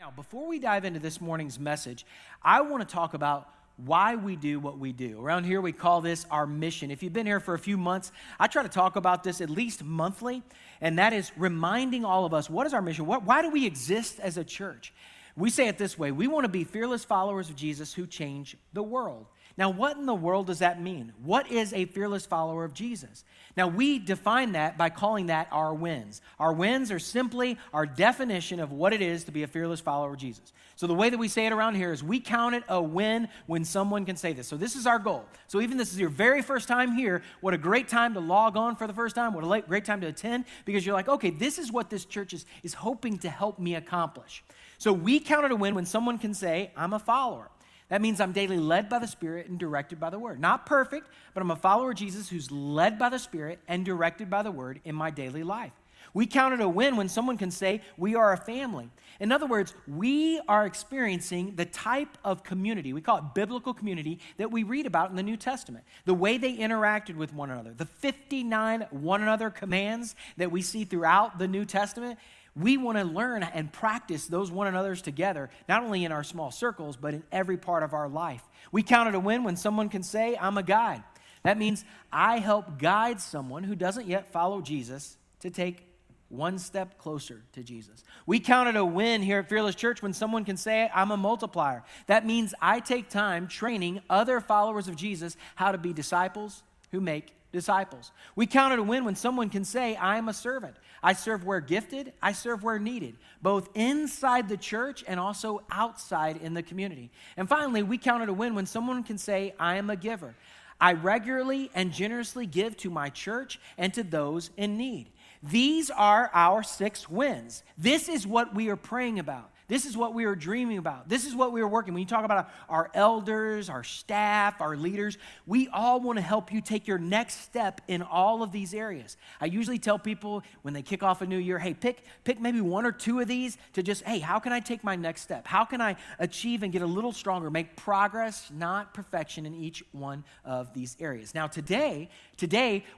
Now, before we dive into this morning's message, I want to talk about why we do what we do. Around here, we call this our mission. If you've been here for a few months, I try to talk about this at least monthly, and that is reminding all of us, what is our mission? Why do we exist as a church? We say it this way: we want to be fearless followers of Jesus who change the world. Now, what in the world does that mean? What is a fearless follower of Jesus? Now, we define that by calling that our wins. Our wins are simply our definition of what it is to be a fearless follower of Jesus. So the way that we say it around here is we count it a win when someone can say this. So this is our goal. So even this is your very first time here, what a great time to log on for the first time. What a great time to attend, because you're like, okay, this is what this church is hoping to help me accomplish. So we count it a win when someone can say, I'm a follower. That means I'm daily led by the Spirit and directed by the Word. Not perfect, but I'm a follower of Jesus who's led by the Spirit and directed by the Word in my daily life. We count it a win when someone can say we are a family. In other words, we are experiencing the type of community, we call it biblical community, that we read about in the New Testament. The way they interacted with one another, the 59 one another commands that we see throughout the New Testament. We want to learn and practice those one another's together, not only in our small circles, but in every part of our life. We count it a win when someone can say, I'm a guide. That means I help guide someone who doesn't yet follow Jesus to take one step closer to Jesus. We count it a win here at Fearless Church when someone can say, I'm a multiplier. That means I take time training other followers of Jesus how to be disciples who make disciples. We count it a win when someone can say, I am a servant. I serve where gifted, I serve where needed, both inside the church and also outside in the community. And finally, we count it a win when someone can say, I am a giver. I regularly and generously give to my church and to those in need. These are our 6 wins. This is what we are praying about. This is what we are dreaming about. This is what we are working. When you talk about our elders, our staff, our leaders, we all want to help you take your next step in all of these areas. I usually tell people when they kick off a new year, hey, pick maybe 1 or 2 of these to just, hey, how can I take my next step? How can I achieve and get a little stronger, make progress, not perfection in each one of these areas? Now, today,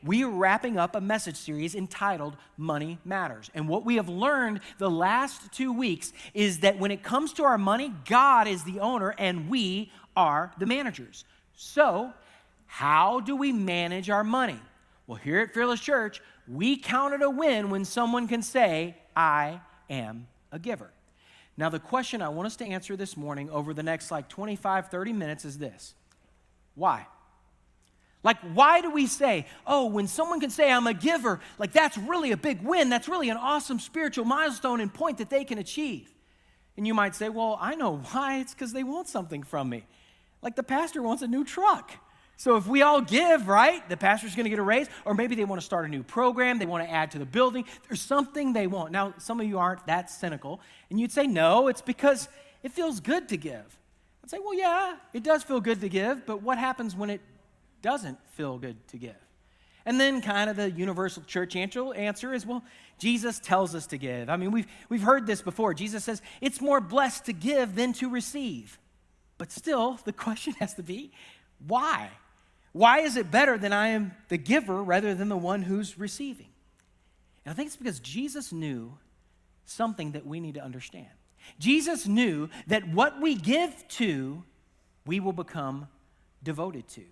we are wrapping up a message series entitled Money Matters. And what we have learned the last 2 weeks is that when it comes to our money, God is the owner and we are the managers. So, how do we manage our money? Well, here at Fearless Church, we count it a win when someone can say, I am a giver. Now, the question I want us to answer this morning over the next 25, 30 minutes is this: why? Why do we say, oh, when someone can say I'm a giver, that's really a big win, that's really an awesome spiritual milestone and point that they can achieve? And you might say, well, I know why. It's because they want something from me. Like the pastor wants a new truck. So if we all give, right, the pastor's going to get a raise, or maybe they want to start a new program, they want to add to the building. There's something they want. Now, some of you aren't that cynical, and you'd say, no, it's because it feels good to give. I'd say, well, yeah, it does feel good to give, but what happens when it doesn't feel good to give? And then kind of the universal church answer is, well, Jesus tells us to give. I mean, we've heard this before. Jesus says it's more blessed to give than to receive. But still, the question has to be, why? Why is it better that I am the giver rather than the one who's receiving? And I think it's because Jesus knew something that we need to understand. Jesus knew that what we give to, we will become devoted to.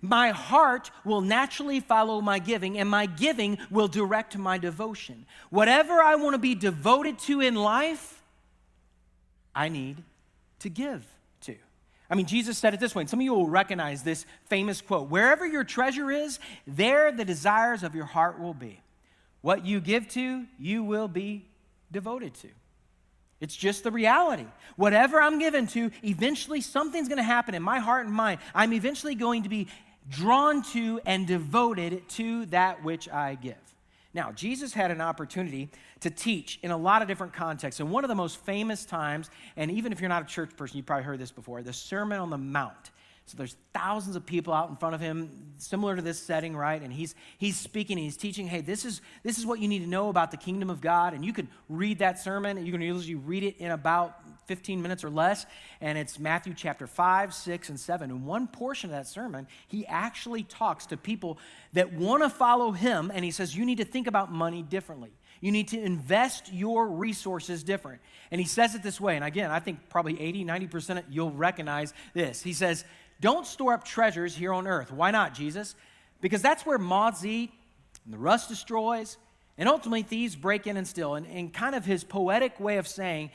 My heart will naturally follow my giving, and my giving will direct my devotion. Whatever I want to be devoted to in life, I need to give to. I mean, Jesus said it this way, and some of you will recognize this famous quote: wherever your treasure is, there the desires of your heart will be. What you give to, you will be devoted to. It's just the reality. Whatever I'm given to, eventually something's going to happen in my heart and mind. I'm eventually going to be drawn to and devoted to that which I give. Now, Jesus had an opportunity to teach in a lot of different contexts. And one of the most famous times, and even if you're not a church person, you've probably heard this before, the Sermon on the Mount. So there's thousands of people out in front of him, similar to this setting, right? And he's speaking, and he's teaching, hey, this is what you need to know about the kingdom of God. And you can read that sermon, and you can usually read it in about 15 minutes or less. And it's Matthew chapter 5, 6, and 7. And one portion of that sermon, he actually talks to people that want to follow him, and he says, you need to think about money differently. You need to invest your resources different. And he says it this way, and again, I think probably 80, 90% you'll recognize this. He says, don't store up treasures here on earth. Why not, Jesus? Because that's where moths eat, and the rust destroys, and ultimately thieves break in and steal. And kind of his poetic way of saying,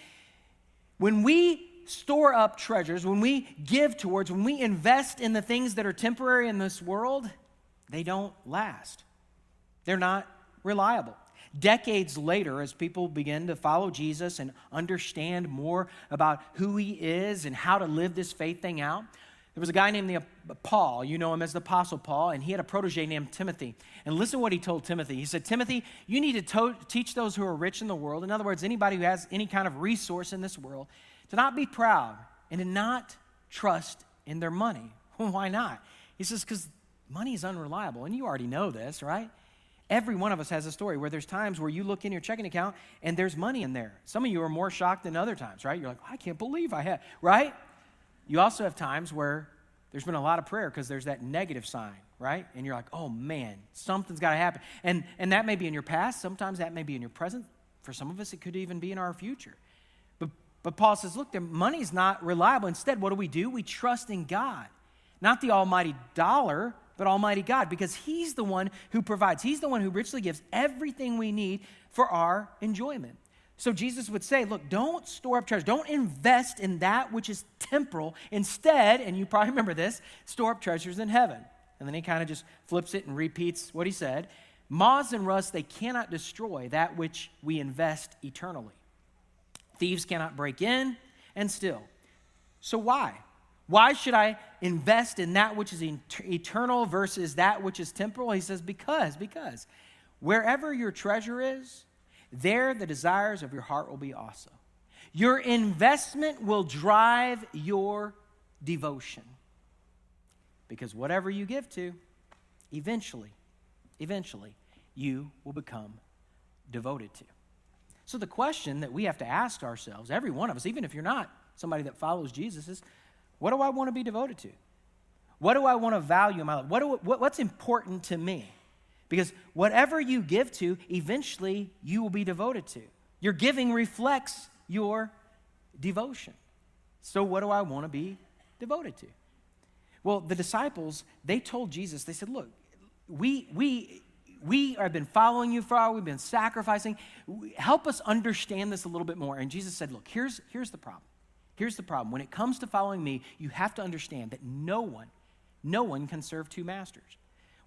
when we store up treasures, when we give towards, when we invest in the things that are temporary in this world, they don't last. They're not reliable. Decades later, as people begin to follow Jesus and understand more about who he is and how to live this faith thing out, there was a guy named Paul. You know him as the Apostle Paul, and he had a protege named Timothy. And listen to what he told Timothy. He said, Timothy, you need to teach those who are rich in the world, in other words, anybody who has any kind of resource in this world, to not be proud and to not trust in their money. Well, why not? He says, because money is unreliable, and you already know this, right? Every one of us has a story where there's times where you look in your checking account and there's money in there. Some of you are more shocked than other times, right? You're like, I can't believe I have, right? You also have times where there's been a lot of prayer because there's that negative sign, right? And you're like, oh man, something's got to happen. And that may be in your past. Sometimes that may be in your present. For some of us, it could even be in our future. But Paul says, look, the money's not reliable. Instead, what do? We trust in God. Not the almighty dollar, but Almighty God, because he's the one who provides. He's the one who richly gives everything we need for our enjoyment. So Jesus would say, look, don't store up treasure. Don't invest in that which is temporal. Instead, and you probably remember this, store up treasures in heaven. And then he kind of just flips it and repeats what he said. Moths and rust, they cannot destroy that which we invest eternally. Thieves cannot break in and steal. So why? Why should I invest in that which is eternal versus that which is temporal? He says, because wherever your treasure is, there the desires of your heart will be also. Your investment will drive your devotion. Because whatever you give to, eventually, you will become devoted to. So the question that we have to ask ourselves, every one of us, even if you're not somebody that follows Jesus, is, what do I want to be devoted to? What do I want to value in my life? What's important to me? Because whatever you give to, eventually you will be devoted to. Your giving reflects your devotion. So what do I want to be devoted to? Well, the disciples, they told Jesus, they said, look, we have been following you for a while, we've been sacrificing. Help us understand this a little bit more. And Jesus said, look, here's the problem. Here's the problem. When it comes to following me, you have to understand that no one can serve two masters.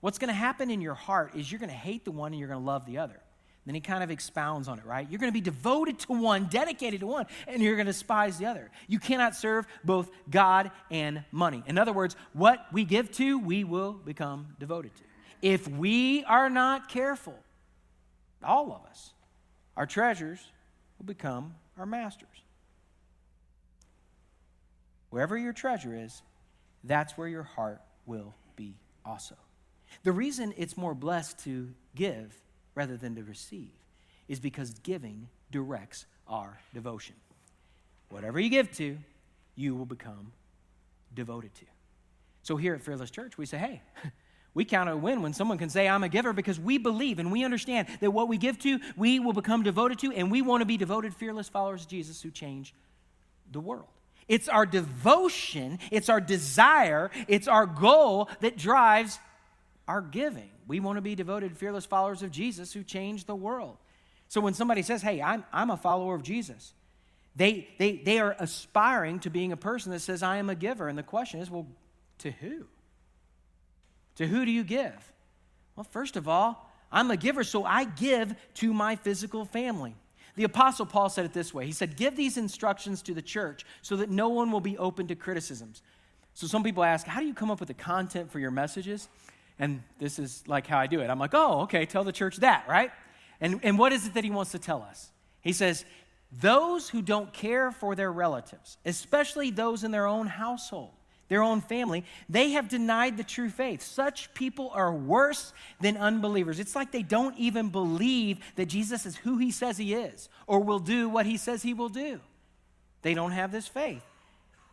What's going to happen in your heart is you're going to hate the one and you're going to love the other. Then he kind of expounds on it, right? You're going to be devoted to one, dedicated to one, and you're going to despise the other. You cannot serve both God and money. In other words, what we give to, we will become devoted to. If we are not careful, all of us, our treasures will become our masters. Wherever your treasure is, that's where your heart will be also. The reason it's more blessed to give rather than to receive is because giving directs our devotion. Whatever you give to, you will become devoted to. So here at Fearless Church, we say, hey, we count it a win when someone can say, I'm a giver, because we believe and we understand that what we give to, we will become devoted to, and we want to be devoted, fearless followers of Jesus who change the world. It's our devotion, it's our desire, it's our goal that drives our giving. We want to be devoted, fearless followers of Jesus who change the world. So when somebody says, hey, I'm a follower of Jesus, they are aspiring to being a person that says, I am a giver. And the question is, well, to who? To who do you give? Well, first of all, I'm a giver, so I give to my physical family. The Apostle Paul said it this way. He said, give these instructions to the church so that no one will be open to criticisms. So some people ask, how do you come up with the content for your messages? And this is like how I do it. I'm like, oh, okay, tell the church that, right? And what is it that he wants to tell us? He says, those who don't care for their relatives, especially those in their own household, their own family, they have denied the true faith. Such people are worse than unbelievers. It's like they don't even believe that Jesus is who he says he is or will do what he says he will do. They don't have this faith.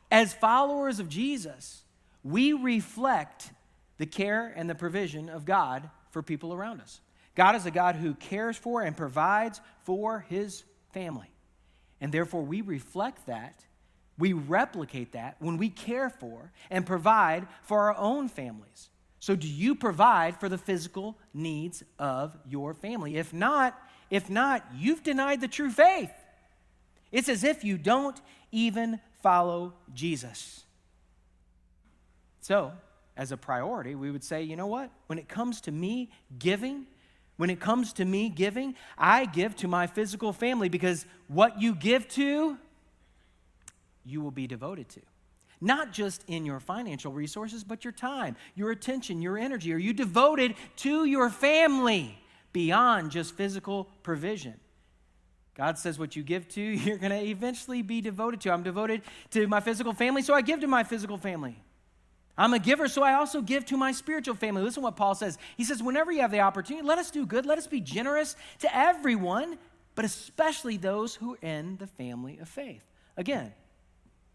As followers of Jesus, we reflect the care and the provision of God for people around us. God is a God who cares for and provides for his family. And therefore, we reflect that, we replicate that when we care for and provide for our own families. So do you provide for the physical needs of your family? If not, you've denied the true faith. It's as if you don't even follow Jesus. So, as a priority, we would say, you know what? When it comes to me giving, I give to my physical family, because what you give to, you will be devoted to. Not just in your financial resources, but your time, your attention, your energy. Are you devoted to your family beyond just physical provision? God says what you give to, you're going to eventually be devoted to. I'm devoted to my physical family, so I give to my physical family. I'm a giver, so I also give to my spiritual family. Listen to what Paul says. He says, whenever you have the opportunity, let us do good. Let us be generous to everyone, but especially those who are in the family of faith. Again,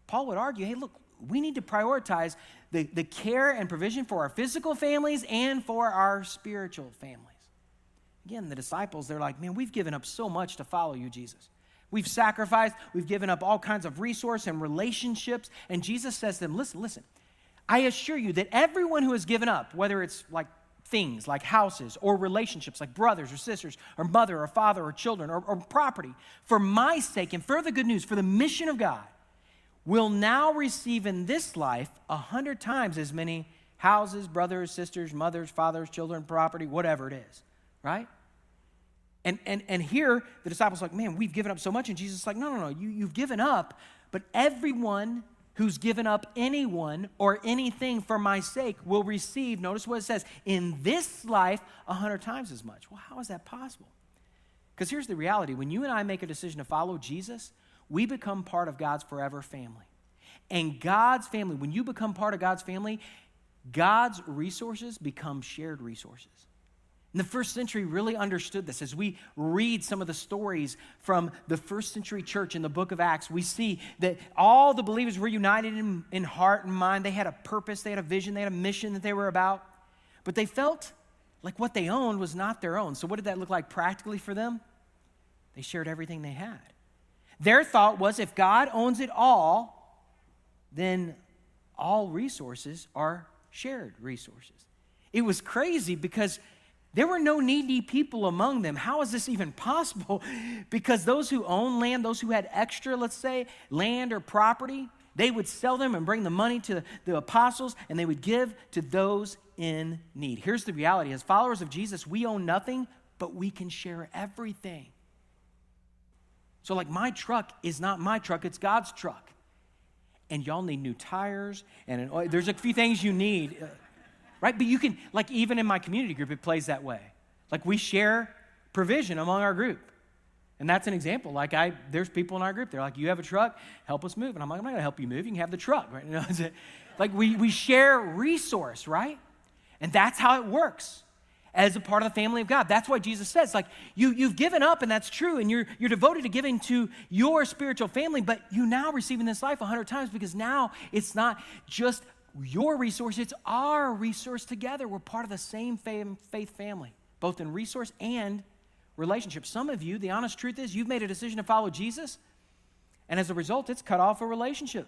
Paul would argue, hey, look, we need to prioritize the care and provision for our physical families and for our spiritual families. Again, the disciples, they're like, man, we've given up so much to follow you, Jesus. We've sacrificed, we've given up all kinds of resource and relationships. And Jesus says to them, listen, I assure you that everyone who has given up, whether it's like things like houses or relationships like brothers or sisters or mother or father or children or property, for my sake and for the good news, for the mission of God, will now receive in this life 100 times as many houses, brothers, sisters, mothers, fathers, children, property, whatever it is, right? And here the disciples are like, man, we've given up so much. And Jesus is like, no, you've given up, but everyone who's given up anyone or anything for my sake will receive, notice what it says, in this life 100 times as much. Well, how is that possible? Because here's the reality. When you and I make a decision to follow Jesus, we become part of God's forever family. And God's family, when you become part of God's family, God's resources become shared resources. And the first century really understood this. As we read some of the stories from the first century church in the book of Acts, we see that all the believers were united in heart and mind. They had a purpose, they had a vision, they had a mission that they were about. But they felt like what they owned was not their own. So what did that look like practically for them? They shared everything they had. Their thought was, if God owns it all, then all resources are shared resources. It was crazy because there were no needy people among them. How is this even possible? Because those who own land, those who had extra, let's say, land or property, they would sell them and bring the money to the apostles, and they would give to those in need. Here's the reality. As followers of Jesus, we own nothing, but we can share everything. So like my truck is not my truck, it's God's truck. And y'all need new tires, and there's a few things you need, right? But you can, like even in my community group, it plays that way. Like we share provision among our group. And that's an example. Like there's people in our group, they're like, you have a truck, help us move. And I'm like, I'm not gonna help you move, you can have the truck, right? You know, like we share resource, right? And that's how it works as a part of the family of God. That's why Jesus says, like, you've given up, and that's true, and you're devoted to giving to your spiritual family, but you now receive in this life 100 times, because now it's not just your resource, it's our resource together. We're part of the same faith family, both in resource and relationship. Some of you, the honest truth is, you've made a decision to follow Jesus, and as a result, it's cut off a relationship.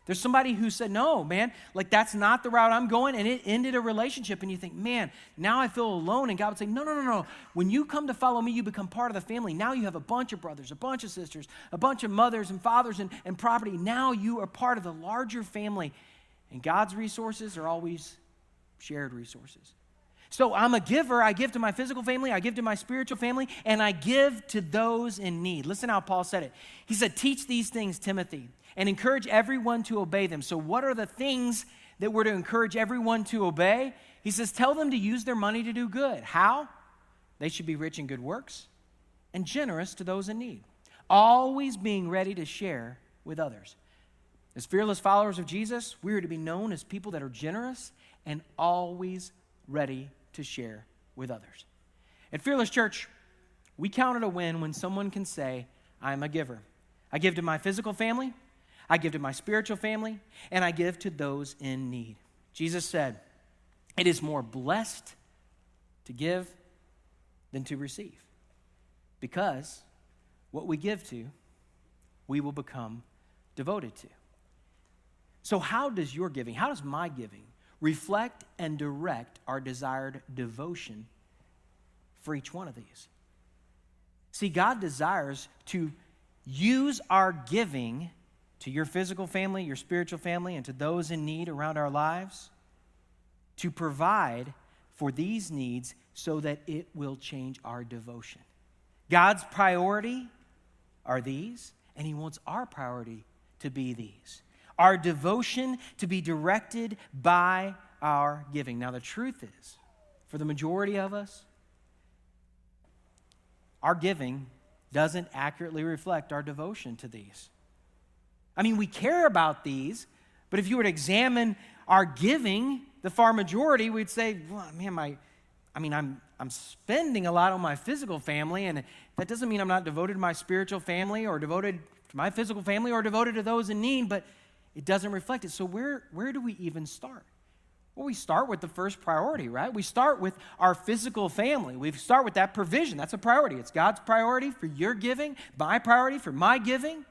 There's somebody who said, no, man, like that's not the route I'm going, and it ended a relationship, and you think, man, now I feel alone, and God would say, no. When you come to follow me, you become part of the family. Now you have a bunch of brothers, a bunch of sisters, a bunch of mothers and fathers and property. Now you are part of the larger family, and God's resources are always shared resources. So I'm a giver. I give to my physical family, I give to my spiritual family, and I give to those in need. Listen how Paul said it. He said, teach these things, Timothy, and encourage everyone to obey them. So what are the things that we're to encourage everyone to obey? He says, tell them to use their money to do good. How? They should be rich in good works and generous to those in need, always being ready to share with others. As fearless followers of Jesus, we are to be known as people that are generous and always ready to share with others. At Fearless Church, we count it a win when someone can say, I'm a giver. I give to my physical family, I give to my spiritual family, and I give to those in need. Jesus said, it is more blessed to give than to receive. Because what we give to, we will become devoted to. So how does your giving, how does my giving reflect and direct our desired devotion for each one of these? See, God desires to use our giving to your physical family, your spiritual family, and to those in need around our lives to provide for these needs so that it will change our devotion. God's priority are these, and he wants our priority to be these. Our devotion to be directed by our giving. Now, the truth is, for the majority of us, our giving doesn't accurately reflect our devotion to these. I mean, we care about these, but if you were to examine our giving, the far majority, we'd say, well, man, I'm spending a lot on my physical family, and that doesn't mean I'm not devoted to my spiritual family or devoted to my physical family or devoted to those in need, but it doesn't reflect it. So where do we even start? Well, we start with the first priority, right? We start with our physical family. We start with that provision. That's a priority. It's God's priority for your giving, my priority for my giving.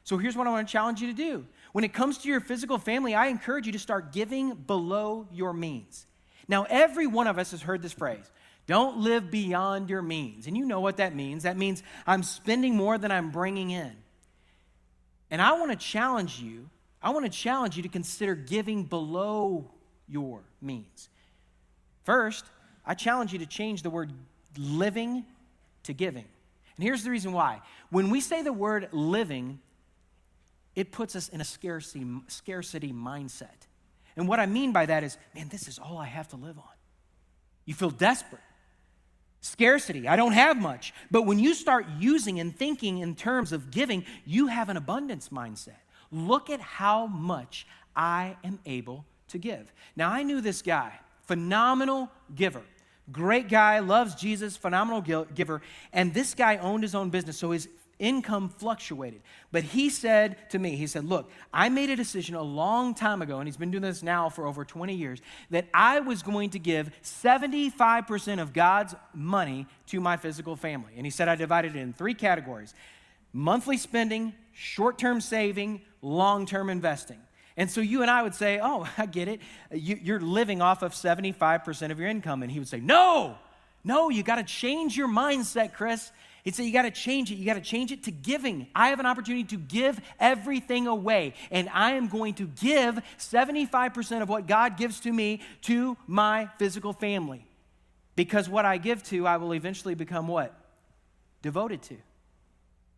So here's what I want to challenge you to do. When it comes to your physical family, I encourage you to start giving below your means. Now, every one of us has heard this phrase, don't live beyond your means. And you know what that means. That means I'm spending more than I'm bringing in. And I want to challenge you to consider giving below your means. First, I challenge you to change the word living to giving. And here's the reason why. When we say the word living, it puts us in a scarcity mindset. And what I mean by that is, man, this is all I have to live on. You feel desperate. Scarcity, I don't have much. But when you start using and thinking in terms of giving, you have an abundance mindset. Look at how much I am able to give. Now, I knew this guy, phenomenal giver. Great guy, loves Jesus, phenomenal giver. And this guy owned his own business, so his income fluctuated. But he said to me, look, I made a decision a long time ago, and he's been doing this now for over 20 years, that I was going to give 75% of God's money to my physical family. And he said I divided it in 3 categories: monthly spending, short-term saving, long-term investing. And so you and I would say, oh, I get it. You're living off of 75% of your income. And he would say, no, you got to change your mindset, Chris. He'd say, you got to change it. You got to change it to giving. I have an opportunity to give everything away. And I am going to give 75% of what God gives to me to my physical family. Because what I give to, I will eventually become what? Devoted to.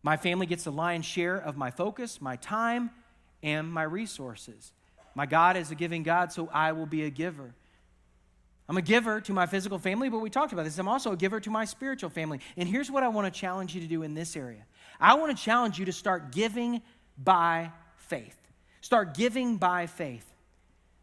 My family gets the lion's share of my focus, my time, and my resources. My God is a giving God, so I will be a giver. I'm a giver to my physical family, but we talked about this. I'm also a giver to my spiritual family. And here's what I want to challenge you to do in this area. I want to challenge you to start giving by faith. Start giving by faith.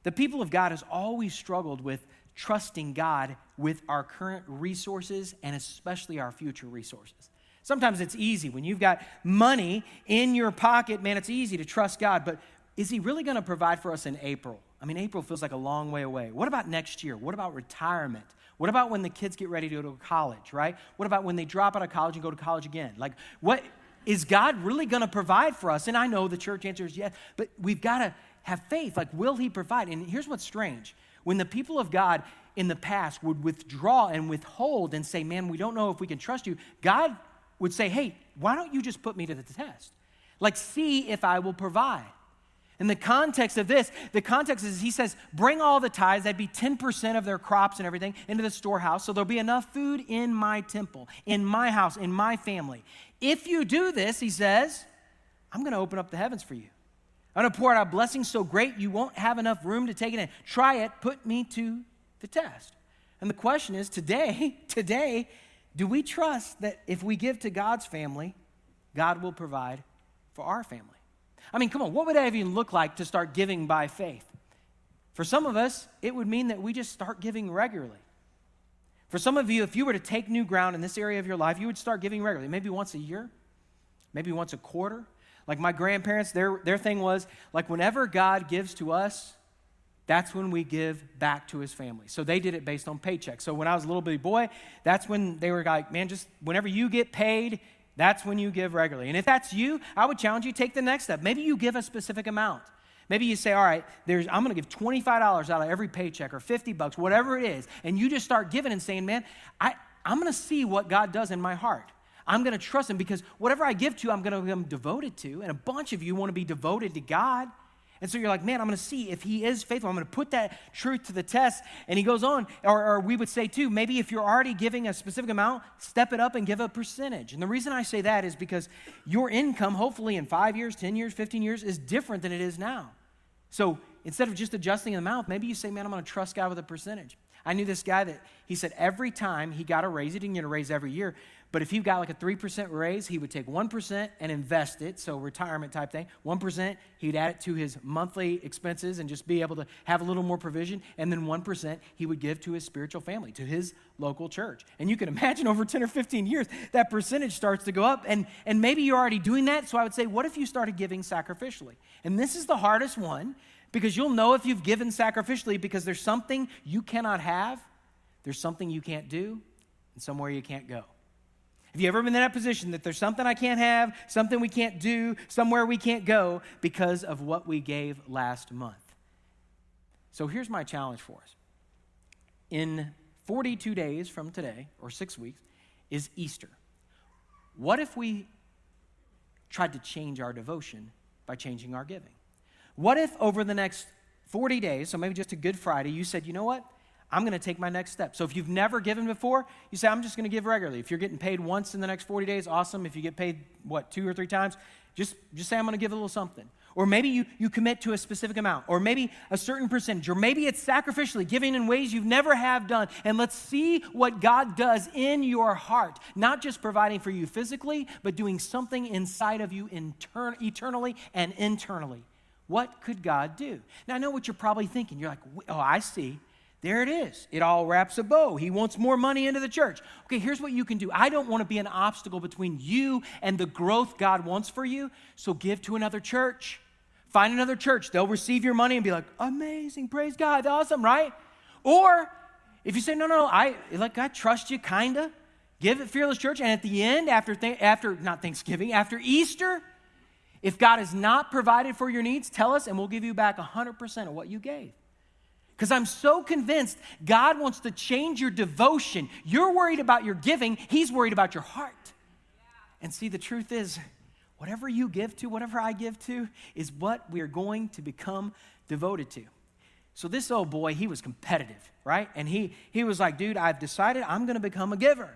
The people of God has always struggled with trusting God with our current resources and especially our future resources. Sometimes it's easy. When you've got money in your pocket, man, it's easy to trust God. But is he really going to provide for us in April? I mean, April feels like a long way away. What about next year? What about retirement? What about when the kids get ready to go to college, right? What about when they drop out of college and go to college again? Like, what is God really going to provide for us? And I know the church answer is yes, but we've got to have faith. Like, will he provide? And here's what's strange. When the people of God in the past would withdraw and withhold and say, man, we don't know if we can trust you, God would say, hey, why don't you just put me to the test? Like, see if I will provide. And the context of this, the context is he says, bring all the tithes, that'd be 10% of their crops and everything, into the storehouse, so there'll be enough food in my temple, in my house, in my family. If you do this, he says, I'm going to open up the heavens for you. I'm going to pour out a blessing so great you won't have enough room to take it in. Try it, put me to the test. And the question is, today, do we trust that if we give to God's family, God will provide for our family? I mean, come on, what would that even look like to start giving by faith? For some of us, it would mean that we just start giving regularly. For some of you, if you were to take new ground in this area of your life, you would start giving regularly, maybe once a year, maybe once a quarter. Like my grandparents, their thing was, like whenever God gives to us, that's when we give back to his family. So they did it based on paychecks. So when I was a little bitty boy, that's when they were like, man, just whenever you get paid, that's when you give regularly. And if that's you, I would challenge you, take the next step. Maybe you give a specific amount. Maybe you say, all right, I'm going to give $25 out of every paycheck or $50, whatever it is. And you just start giving and saying, man, I'm going to see what God does in my heart. I'm going to trust him because whatever I give to, I'm going to become devoted to. And a bunch of you want to be devoted to God. And so you're like, man, I'm going to see if he is faithful. I'm going to put that truth to the test. And he goes on, or we would say too, maybe if you're already giving a specific amount, step it up and give a percentage. And the reason I say that is because your income, hopefully in 5 years, 10 years, 15 years, is different than it is now. So instead of just adjusting the amount, maybe you say, man, I'm going to trust God with a percentage. I knew this guy that he said every time he got a raise, he didn't get a raise every year, but if he got like a 3% raise, he would take 1% and invest it, so retirement type thing. 1%, he'd add it to his monthly expenses and just be able to have a little more provision, and then 1% he would give to his spiritual family, to his local church. And you can imagine over 10 or 15 years, that percentage starts to go up, and maybe you're already doing that, so I would say, what if you started giving sacrificially? And this is the hardest one, because you'll know if you've given sacrificially because there's something you cannot have, there's something you can't do, and somewhere you can't go. Have you ever been in that position that there's something I can't have, something we can't do, somewhere we can't go because of what we gave last month? So here's my challenge for us. In 42 days from today, or 6 weeks, is Easter. What if we tried to change our devotion by changing our giving? What if over the next 40 days, so maybe just a Good Friday, you said, you know what? I'm going to take my next step. So if you've never given before, you say, I'm just going to give regularly. If you're getting paid once in the next 40 days, awesome. If you get paid, 2 or 3 times, just say, I'm going to give a little something. Or maybe you commit to a specific amount, or maybe a certain percentage, or maybe it's sacrificially giving in ways you've never have done. And let's see what God does in your heart, not just providing for you physically, but doing something inside of you eternally and internally. What could God do? Now, I know what you're probably thinking. You're like, oh, I see. There it is. It all wraps a bow. He wants more money into the church. Okay, here's what you can do. I don't want to be an obstacle between you and the growth God wants for you, so give to another church. Find another church. They'll receive your money and be like, amazing, praise God, awesome, right? Or if you say, no, I trust you, kind of, give it Fearless Church, and at the end, after Easter, if God has not provided for your needs, tell us, and we'll give you back 100% of what you gave. Because I'm so convinced God wants to change your devotion. You're worried about your giving. He's worried about your heart. And see, the truth is, whatever you give to, whatever I give to, is what we are going to become devoted to. So this old boy, he was competitive, right? And he was like, dude, I've decided I'm going to become a giver.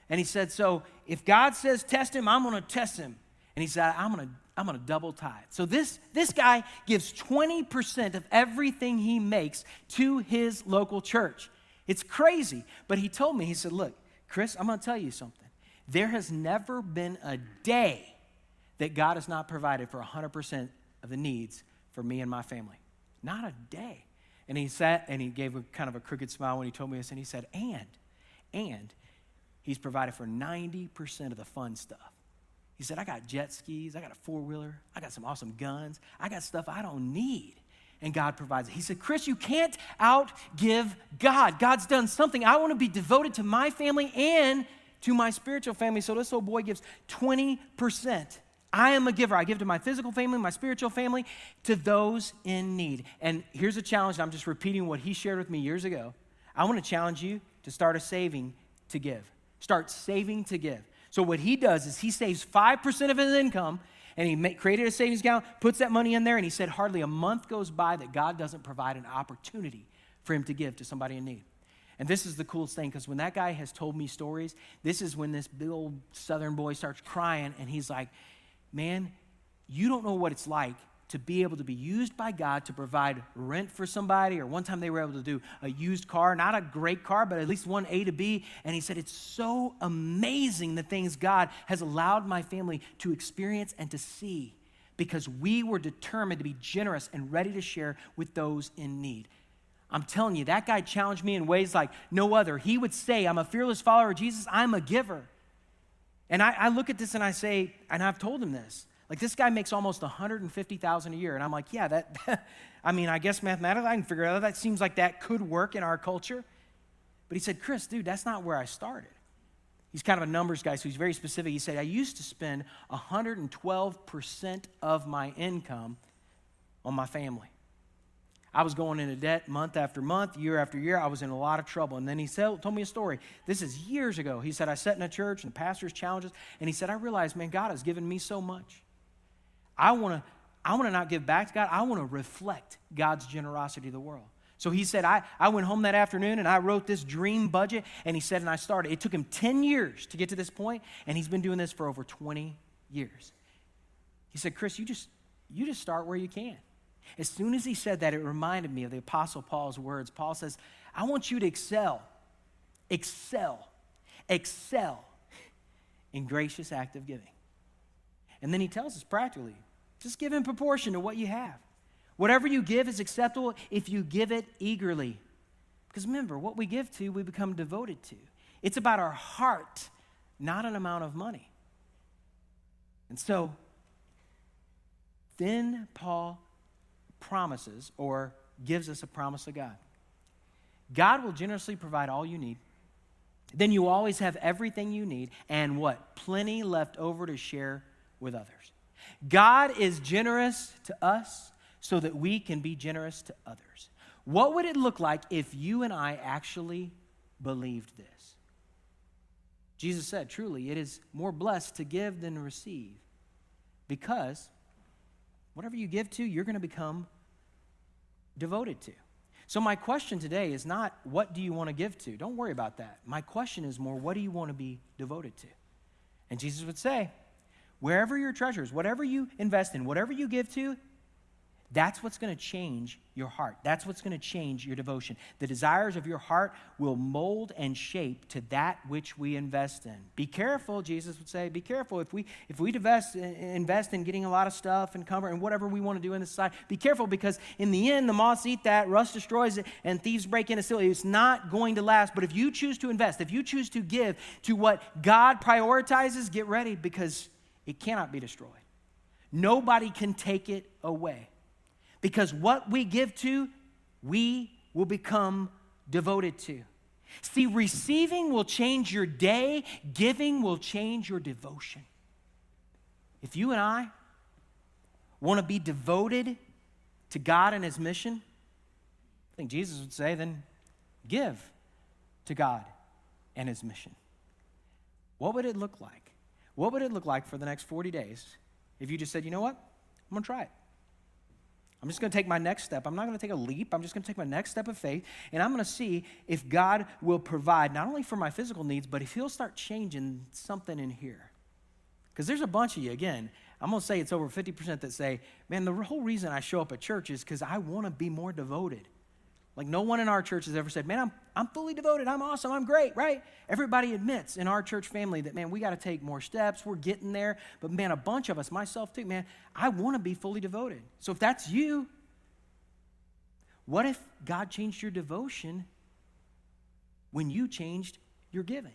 And he said, so if God says test him, I'm going to test him. And he said, I'm going to double tithe. So this guy gives 20% of everything he makes to his local church. It's crazy. But he told me, he said, look, Chris, I'm going to tell you something. There has never been a day that God has not provided for 100% of the needs for me and my family. Not a day. And he sat and he gave a kind of a crooked smile when he told me this. And he said, and he's provided for 90% of the fun stuff. He said, I got jet skis, I got a four-wheeler, I got some awesome guns, I got stuff I don't need, and God provides it. He said, Chris, you can't outgive God. God's done something. I want to be devoted to my family and to my spiritual family, so this old boy gives 20%. I am a giver. I give to my physical family, my spiritual family, to those in need. And here's a challenge. I'm just repeating what he shared with me years ago. I want to challenge you to start a saving to give. Start saving to give. So what he does is he saves 5% of his income, and he created a savings account, puts that money in there, and he said hardly a month goes by that God doesn't provide an opportunity for him to give to somebody in need. And this is the coolest thing, because when that guy has told me stories, this is when this big old Southern boy starts crying, and he's like, man, you don't know what it's like to be able to be used by God to provide rent for somebody, or one time they were able to do a used car, not a great car, but at least one A to B. And he said, it's so amazing the things God has allowed my family to experience and to see, because we were determined to be generous and ready to share with those in need. I'm telling you, that guy challenged me in ways like no other. He would say, I'm a fearless follower of Jesus, I'm a giver. And I look at this and I say, and I've told him this, Like, this guy makes almost $150,000 a year. And I'm like, yeah, I guess mathematically I can figure it out. That seems like that could work in our culture. But he said, Chris, dude, that's not where I started. He's kind of a numbers guy, so he's very specific. He said, I used to spend 112% of my income on my family. I was going into debt month after month, year after year. I was in a lot of trouble. And then he told me a story. This is years ago. He said, I sat in a church and the pastor's challenges, and he said, I realized, man, God has given me so much. I want to not give back to God. I want to reflect God's generosity to the world. So he said, I went home that afternoon and I wrote this dream budget, and he said, and I started. It took him 10 years to get to this point, and he's been doing this for over 20 years. He said, Chris, you just start where you can. As soon as he said that, it reminded me of the Apostle Paul's words. Paul says, I want you to excel in gracious act of giving. And then he tells us practically, just give in proportion to what you have. Whatever you give is acceptable if you give it eagerly. Because remember, what we give to, we become devoted to. It's about our heart, not an amount of money. And so, then Paul promises or gives us a promise of God. God will generously provide all you need. Then you always have everything you need and what? Plenty left over to share with others. God is generous to us so that we can be generous to others. What would it look like if you and I actually believed this? Jesus said, truly, it is more blessed to give than to receive, because whatever you give to, you're going to become devoted to. So my question today is not, what do you want to give to? Don't worry about that. My question is more, what do you want to be devoted to? And Jesus would say, wherever your treasure is, whatever you invest in, whatever you give to, that's what's going to change your heart. That's what's going to change your devotion. The desires of your heart will mold and shape to that which we invest in. Be careful, Jesus would say, be careful. If we invest in getting a lot of stuff and comfort and whatever we want to do in this society, be careful, because in the end, the moths eat that, rust destroys it, and thieves break in and steal it. It's not going to last. But if you choose to invest, if you choose to give to what God prioritizes, get ready, because it cannot be destroyed. Nobody can take it away. Because what we give to, we will become devoted to. See, receiving will change your day. Giving will change your devotion. If you and I want to be devoted to God and His mission, I think Jesus would say, then give to God and His mission. What would it look like? What would it look like for the next 40 days if you just said, you know what? I'm going to try it. I'm just going to take my next step. I'm not going to take a leap. I'm just going to take my next step of faith, and I'm going to see if God will provide not only for my physical needs, but if He'll start changing something in here. Because there's a bunch of you, again, I'm going to say it's over 50% that say, man, the whole reason I show up at church is because I want to be more devoted. Like, no one in our church has ever said, man, I'm fully devoted. I'm awesome. I'm great, right? Everybody admits in our church family that, man, we got to take more steps. We're getting there. But, man, a bunch of us, myself too, man, I want to be fully devoted. So if that's you, what if God changed your devotion when you changed your giving?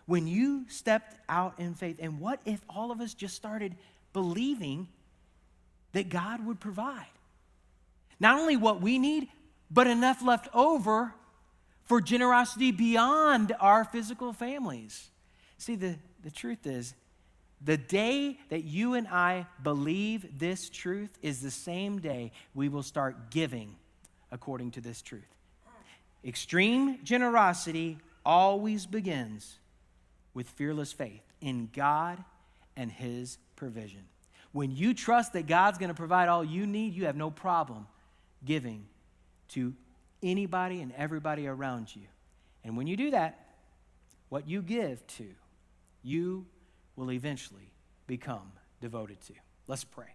When you stepped out in faith? And what if all of us just started believing that God would provide? Not only what we need, but enough left over for generosity beyond our physical families. See, the truth is, the day that you and I believe this truth is the same day we will start giving according to this truth. Extreme generosity always begins with fearless faith in God and His provision. When you trust that God's going to provide all you need, you have no problem giving to anybody and everybody around you. And when you do that, what you give to, you will eventually become devoted to. Let's pray.